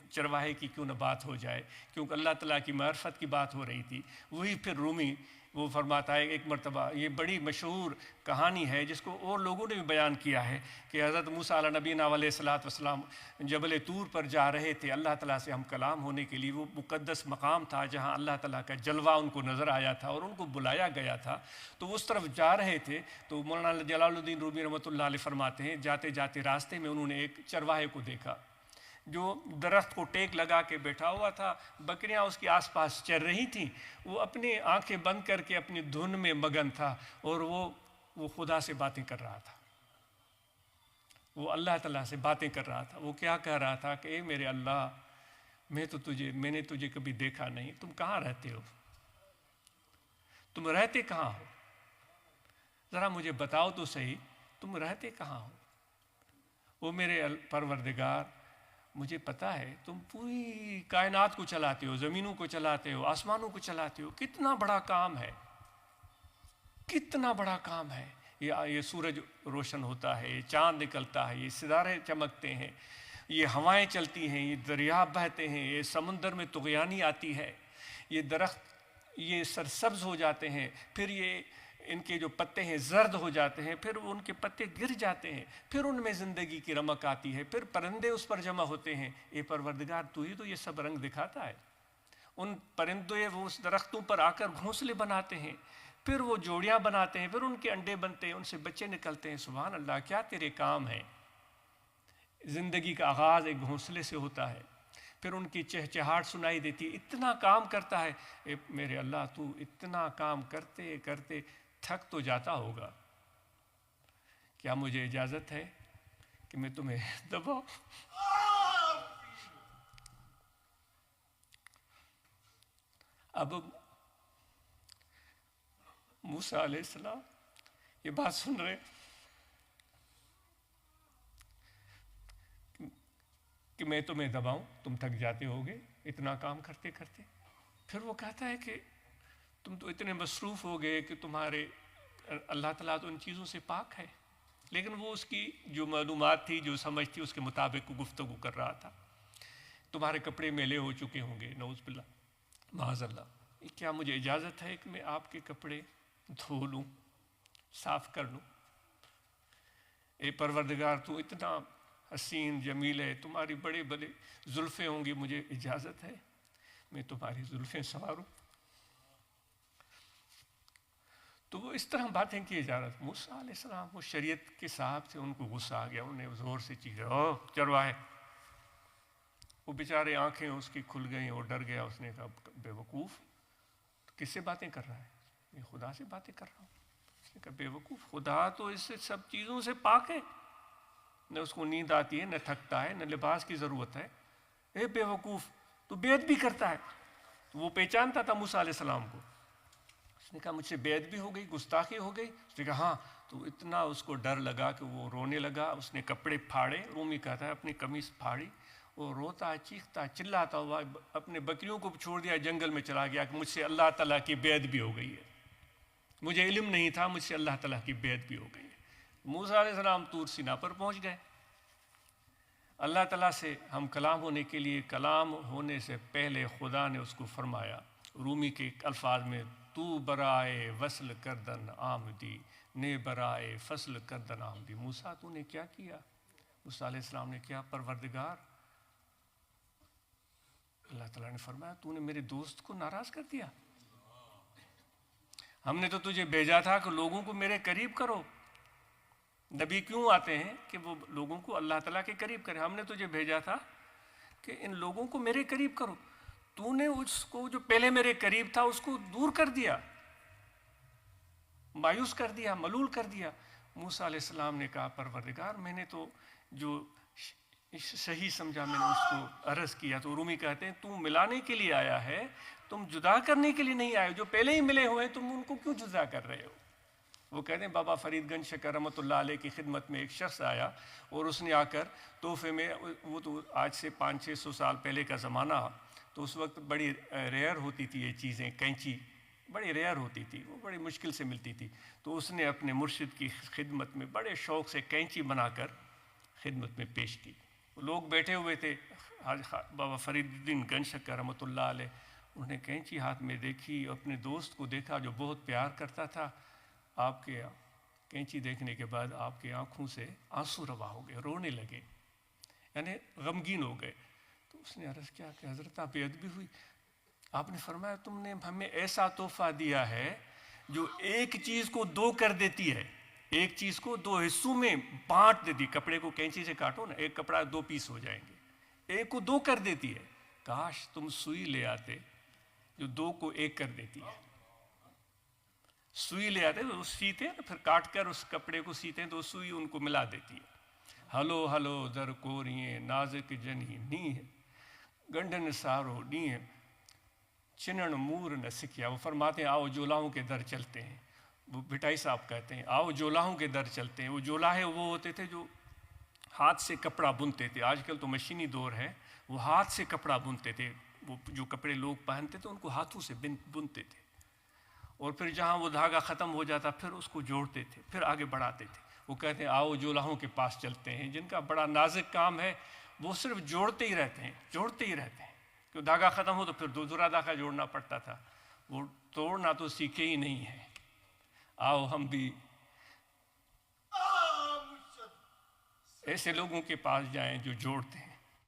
چرواہے کی کیوں نہ بات ہو جائے، کیونکہ اللہ تعالیٰ کی معرفت کی بات ہو رہی تھی۔ وہی پھر رومی وہ فرماتا ہے ایک مرتبہ، یہ بڑی مشہور کہانی ہے جس کو اور لوگوں نے بھی بیان کیا ہے، کہ حضرت موسیٰ علیہ نبینا علیہ الصلوۃ والسلام جبل طور پر جا رہے تھے اللہ تعالیٰ سے ہم کلام ہونے کے لیے۔ وہ مقدس مقام تھا جہاں اللہ تعالیٰ کا جلوہ ان کو نظر آیا تھا اور ان کو بلایا گیا تھا، تو اس طرف جا رہے تھے۔ تو مولانا جلال الدین رومی رحمۃ اللہ علیہ فرماتے ہیں جاتے جاتے راستے میں انہوں نے ایک چرواہے کو دیکھا جو درخت کو ٹیک لگا کے بیٹھا ہوا تھا، بکریاں اس کے آس پاس چر رہی تھیں، وہ اپنی آنکھیں بند کر کے اپنی دھن میں مگن تھا، اور وہ خدا سے باتیں کر رہا تھا، وہ اللہ تعالیٰ سے باتیں کر رہا تھا۔ وہ کیا کہہ رہا تھا کہ اے میرے اللہ، میں نے تجھے کبھی دیکھا نہیں، تم کہاں رہتے ہو، تم رہتے کہاں ہو، ذرا مجھے بتاؤ تو صحیح، تم رہتے کہاں ہو۔ وہ میرے پروردگار، مجھے پتہ ہے تم پوری کائنات کو چلاتے ہو، زمینوں کو چلاتے ہو، آسمانوں کو چلاتے ہو، کتنا بڑا کام ہے، کتنا بڑا کام ہے۔ یہ سورج روشن ہوتا ہے، یہ چاند نکلتا ہے، یہ ستارے چمکتے ہیں، یہ ہوائیں چلتی ہیں، یہ دریا بہتے ہیں، یہ سمندر میں طغیانی آتی ہے، یہ درخت یہ سرسبز ہو جاتے ہیں، پھر یہ ان کے جو پتے ہیں زرد ہو جاتے ہیں، پھر وہ ان کے پتے گر جاتے ہیں، پھر ان میں زندگی کی رمق آتی ہے، پھر پرندے اس پر جمع ہوتے ہیں۔ اے پروردگار، تو ہی تو یہ سب رنگ دکھاتا ہے۔ ان پرندے وہ اس درختوں پر آ کر گھونسلے بناتے ہیں، پھر وہ جوڑیاں بناتے ہیں، پھر ان کے انڈے بنتے ہیں، ان سے بچے نکلتے ہیں۔ سبحان اللہ، کیا تیرے کام ہیں۔ زندگی کا آغاز ایک گھونسلے سے ہوتا ہے، پھر ان کی چہچہاہٹ سنائی دیتی ہے، اتنا کام کرتا ہے۔ اے میرے اللہ، تو اتنا کام کرتے کرتے تھک تو جاتا ہوگا، کیا مجھے اجازت ہے کہ میں تمہیں دباؤں؟ اب موسیٰ علیہ السلام یہ بات سن رہے کہ میں تمہیں دباؤں، تم تھک جاتے ہوگے اتنا کام کرتے کرتے۔ پھر وہ کہتا ہے کہ تم تو اتنے مصروف ہو گئے کہ تمہارے اللہ تعالیٰ تو ان چیزوں سے پاک ہے، لیکن وہ اس کی جو معلومات تھی، جو سمجھ تھی، اس کے مطابق گفتگو کر رہا تھا۔ تمہارے کپڑے میلے ہو چکے ہوں گے، نعوذ باللہ، معاذ اللہ، کیا مجھے اجازت ہے کہ میں آپ کے کپڑے دھو لوں، صاف کر لوں؟ اے پروردگار، تو اتنا حسین جمیل ہے، تمہاری بڑے بڑے زلفیں ہوں گی، مجھے اجازت ہے میں تمہاری زلفیں سنواروں؟ تو وہ اس طرح باتیں کیے جا رہا تھا۔ موسیٰ علیہ السلام وہ شریعت کے صاحب سے ان کو غصہ آ گیا، انہیں زور سے چیخا، او چرواہے! وہ بیچارے آنکھیں اس کی کھل گئیں اور ڈر گیا۔ اس نے کہا بے وقوف، کس سے باتیں کر رہا ہے؟ میں خدا سے باتیں کر رہا ہوں۔ اس نے کہا بے وقوف، خدا تو اس سے سب چیزوں سے پاک ہے، نہ اس کو نیند آتی ہے، نہ تھکتا ہے، نہ لباس کی ضرورت ہے۔ اے بے وقوف، تو بیعت بھی کرتا ہے۔ تو وہ پہچانتا تھا موسیٰ علیہ السلام کو۔ اس نے کہا مجھ سے بیعت بھی ہو گئی، گستاخی ہو گئی؟ اس نے کہا ہاں۔ تو اتنا اس کو ڈر لگا کہ وہ رونے لگا، اس نے کپڑے پھاڑے، رومی کہتا ہے اپنی قمیص پھاڑی، وہ روتا چیختا چلاتا ہوا اپنے بکریوں کو چھوڑ دیا، جنگل میں چلا گیا کہ مجھ سے اللہ تعالیٰ کی بیعت بھی ہو گئی ہے، مجھے علم نہیں تھا، مجھ سے اللہ تعالیٰ کی بیعت بھی ہو گئی ہے۔ موسیٰ علیہ السلام طور سینا پر پہنچ گئے۔ اللہ تعالیٰ سے ہم کلام ہونے کے لیے، کلام ہونے سے پہلے خدا نے اس کو فرمایا رومی کے الفاظ میں، تو برائے وصل کردن آمدی، نے برائے فصل کردن آمدی۔ موسیٰ تو نے کیا کیا؟ موسیٰ علیہ السلام نے کیا؟ پروردگار، اللہ تعالیٰ نے فرمایا تو نے میرے دوست کو ناراض کر دیا، ہم نے تو تجھے بھیجا تھا کہ لوگوں کو میرے قریب کرو۔ نبی کیوں آتے ہیں؟ کہ وہ لوگوں کو اللہ تعالیٰ کے قریب کرے۔ ہم نے تجھے بھیجا تھا کہ ان لوگوں کو میرے قریب کرو، تو نے اس کو جو پہلے میرے قریب تھا اس کو دور کر دیا، مایوس کر دیا، ملول کر دیا۔ موسیٰ علیہ السلام نے کہا پروردگار، میں نے تو جو صحیح سمجھا میں نے اس کو عرض کیا۔ تو رومی کہتے ہیں تم ملانے کے لیے آیا ہے، تم جدا کرنے کے لیے نہیں آئے، جو پہلے ہی ملے ہوئے تم ان کو کیوں جدا کر رہے ہو؟ وہ کہتے ہیں بابا فرید گنج شکر رحمۃ اللہ علیہ کی خدمت میں ایک شخص آیا اور اس نے آ کر تحفے میں، وہ تو آج سے 500-600 سال پہلے کا زمانہ، تو اس وقت بڑی ریئر ہوتی تھی یہ چیزیں، کینچی بڑی ریئر ہوتی تھی، وہ بڑی مشکل سے ملتی تھی۔ تو اس نے اپنے مرشد کی خدمت میں بڑے شوق سے کینچی بنا کر خدمت میں پیش کی۔ لوگ بیٹھے ہوئے تھے، آج بابا فرید الدین گنج شکر رحمۃ اللہ علیہ، انہوں نے کینچی ہاتھ میں دیکھی، اپنے دوست کو دیکھا جو بہت پیار کرتا تھا، آپ کے کینچی دیکھنے کے بعد آپ کی آنکھوں سے آنسو روا ہو گئے، رونے لگے، یعنی غمگین ہو گئے۔ تو اس نے عرض کیا کہ حضرت آپ بے ادبی ہوئی؟ آپ نے فرمایا تم نے ہمیں ایسا تحفہ دیا ہے جو ایک چیز کو دو کر دیتی ہے، ایک چیز کو دو حصوں میں بانٹ دیتی۔ کپڑے کو کینچی سے کاٹو نا، ایک کپڑا دو پیس ہو جائیں گے، ایک کو دو کر دیتی ہے۔ کاش تم سوئی لے آتے جو دو کو ایک کر دیتی ہے۔ سوئی لے آتے تو سیتے ہیں، پھر کاٹ کر اس کپڑے کو سیتے ہیں تو سوئی ان کو ملا دیتی ہے۔ ہلو ہلو در کوریے نازک جنی نی ہے، گنڈن سارو نی ہے، چنن مور نہ سکھیا۔ وہ فرماتے ہیں آؤ جولاؤں کے در چلتے ہیں، وہ بھٹائی صاحب کہتے ہیں آؤ جولاؤں کے در چلتے ہیں۔ وہ جولاہے وہ ہوتے تھے جو ہاتھ سے کپڑا بنتے تھے، آج کل تو مشینی دور ہے، وہ ہاتھ سے کپڑا بنتے تھے، وہ جو کپڑے لوگ پہنتے تھے ان کو ہاتھوں سے بنتے تھے، اور پھر جہاں وہ دھاگا ختم ہو جاتا پھر اس کو جوڑتے تھے، پھر آگے بڑھاتے تھے۔ وہ کہتے ہیں آؤ جولاہوں کے پاس چلتے ہیں، جن کا بڑا نازک کام ہے، وہ صرف جوڑتے ہی رہتے ہیں، جوڑتے ہی رہتے ہیں، کہ دھاگا ختم ہو تو پھر دوسرا دھاگا جوڑنا پڑتا تھا، وہ توڑنا تو سیکھے ہی نہیں ہے۔ آؤ ہم بھی ایسے لوگوں کے پاس جائیں جو جوڑتے ہیں۔